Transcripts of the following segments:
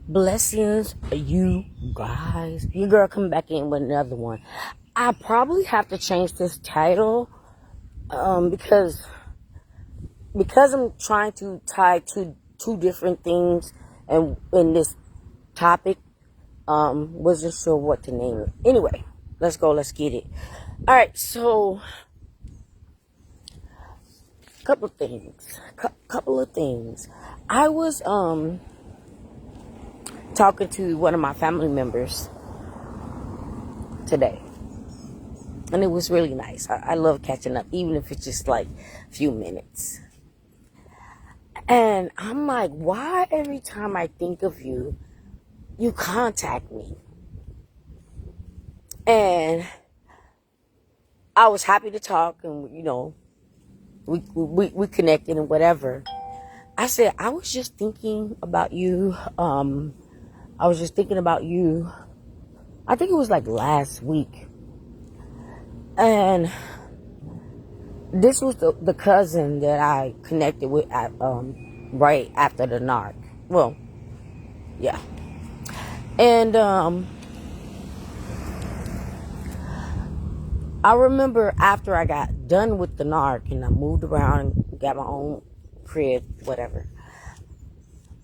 Blessings, you guys. Your girl coming back in with another one. I probably have to change this title because I'm trying to tie two different things and in this topic. Wasn't sure what to name it. Anyway, let's go. Let's get it. All right. So, couple of things. I was talking to one of my family members today. And it was really nice. I love catching up, even if it's just like a few minutes. And I'm like, why every time I think of you, you contact me? And I was happy to talk, and we connected and whatever. I said, I was just thinking about you. I was just thinking about you. I think it was like last week. And this was the cousin that I connected with at, right after the narc. Well, yeah. And I remember after I got done with the narc and I moved around and got my own crib, whatever.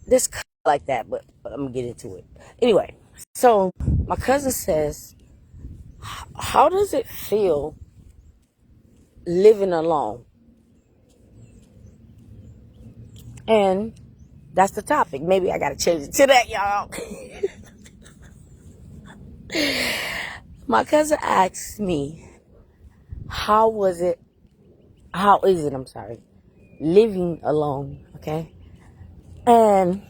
This like that, but I'm gonna get into it. Anyway, so my cousin says, how does it feel living alone? And that's the topic. Maybe I gotta change it to that, y'all. My cousin asked me, how is it, I'm sorry, living alone, okay? And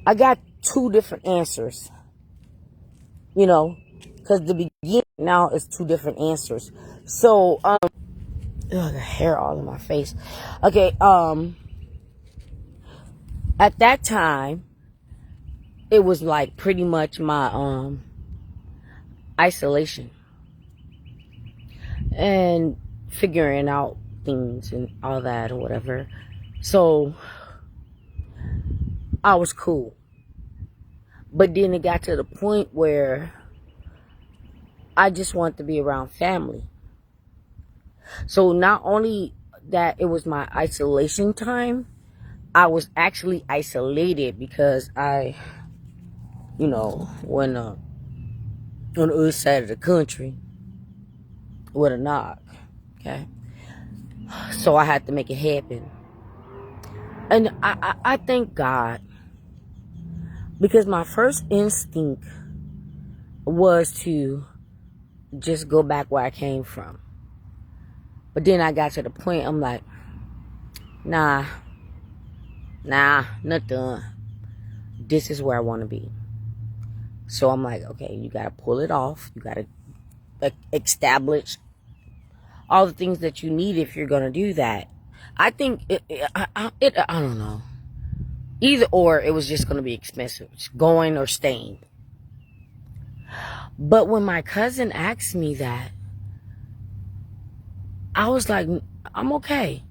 I got two different answers, because the beginning now is two different answers. So, the hair all in my face. Okay, at that time, it was like pretty much my, isolation. And figuring out things and all that or whatever. So, I was cool. But then it got to the point where I just wanted to be around family. So not only that it was my isolation time, I was actually isolated because I, went on the other side of the country with a knock. Okay. So I had to make it happen. And I thank God, because my first instinct was to just go back where I came from. But then I got to the point, I'm like, nah, not done. This is where I want to be. So I'm like, okay, you got to pull it off. You got to establish all the things that you need if you're going to do that. I think, I don't know. Either or, it was just going to be expensive. Going or staying. But when my cousin asked me that, I was like, I'm okay.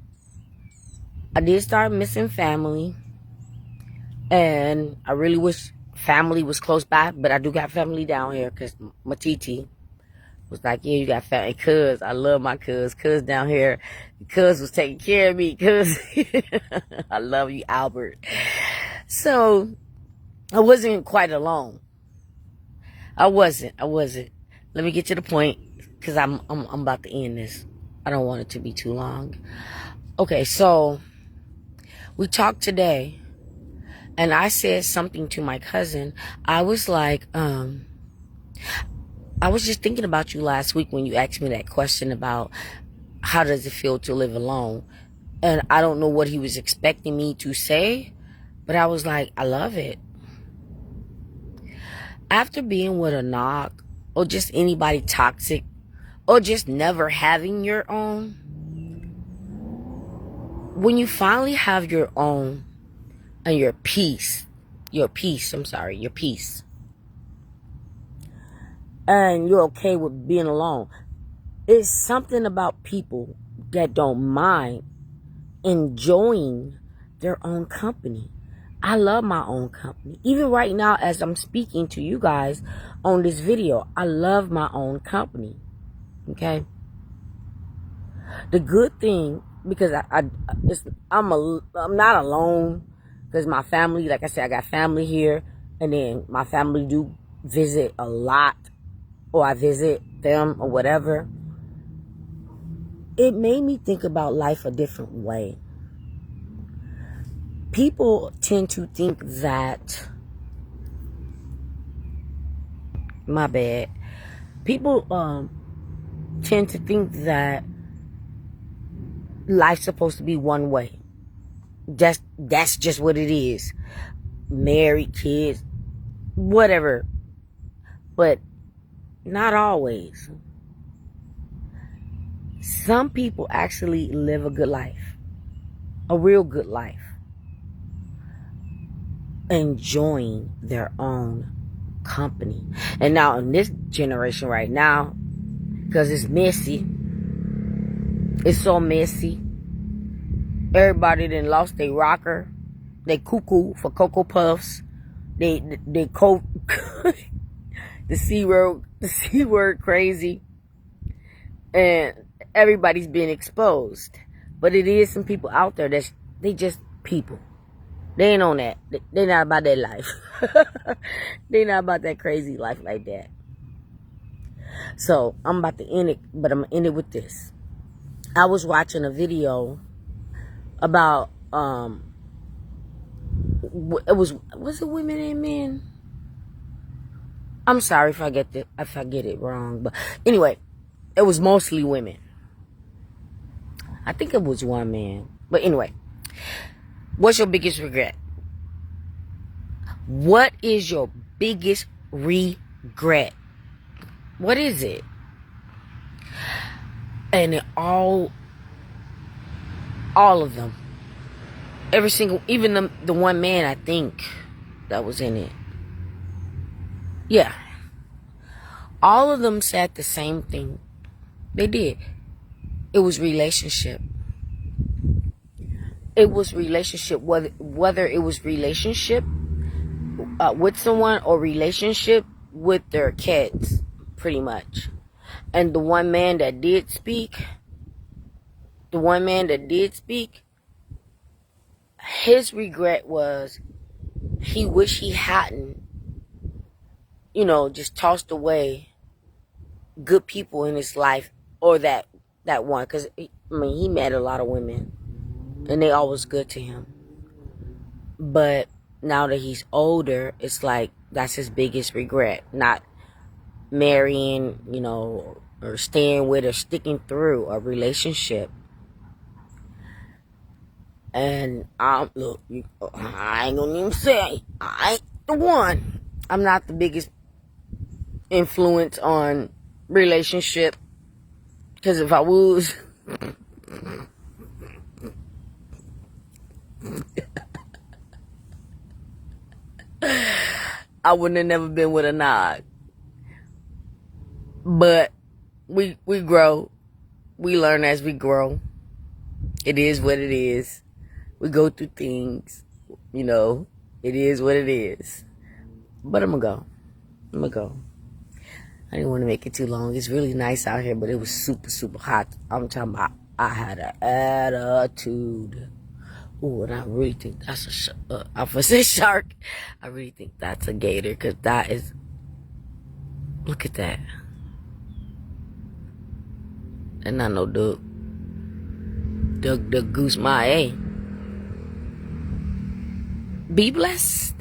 I did start missing family. And I really wish family was close by. But I do got family down here because my TT was like, yeah, you got family. Cuz, I love my cuz. Cuz down here. Cuz was taking care of me. Cuz, I love you, Albert. So, I wasn't quite alone. I wasn't. Let me get to the point, because I'm about to end this. I don't want it to be too long. Okay, so we talked today, and I said something to my cousin. I was like, I was just thinking about you last week when you asked me that question about how does it feel to live alone. And I don't know what he was expecting me to say, but I was like, I love it. After being with a knock, or just anybody toxic, or just never having your own, when you finally have your own and your peace, and you're okay with being alone, it's something about people that don't mind enjoying their own company. I love my own company. Even right now, as I'm speaking to you guys on this video, I love my own company. Okay? The good thing, because I'm not alone, because my family, like I said, I got family here, and then my family do visit a lot, or I visit them or whatever. It made me think about life a different way. People tend to think that, my bad, people tend to think that life's supposed to be one way. That's just what it is. Married, kids, whatever. But not always. Some people actually live a good life. A real good life. Enjoying their own company. And now in this generation right now, because it's messy. It's so messy. Everybody done lost their rocker. They cuckoo for Cocoa Puffs. They the C word crazy. And everybody's being exposed. But it is some people out there they just people. They ain't on that. They not about that life. They not about that crazy life like that. So I'm about to end it, but I'm gonna end it with this. I was watching a video about was it women and men? I'm sorry if I get it wrong, but anyway, it was mostly women. I think it was one man, but anyway, what's your biggest regret? What is your biggest regret? What is it? And all of them. Every single, even the one man, I think, that was in it. Yeah. All of them said the same thing. They did. It was relationship. It was relationship, whether it was relationship with someone or relationship with their kids, pretty much. And the one man that did speak, his regret was he wished he hadn't, just tossed away good people in his life, or that one, because he met a lot of women and they all was good to him. But now that he's older, it's like that's his biggest regret, not marrying, or staying with or sticking through a relationship. And look, I ain't gonna even say I ain't the one. I'm not the biggest influence on relationship, because if I was, I wouldn't have never been with a nod. But we grow, we learn as we grow. It is what it is. We go through things, it is what it is. But I'm gonna go. I didn't want to make it too long. It's really nice out here, but it was super, super hot. I'm talking about, I had an attitude. Ooh, and I really think that's I was a shark. I really think that's a gator, because that is, look at that. And not no duck. Duck, goose, my A. Be blessed.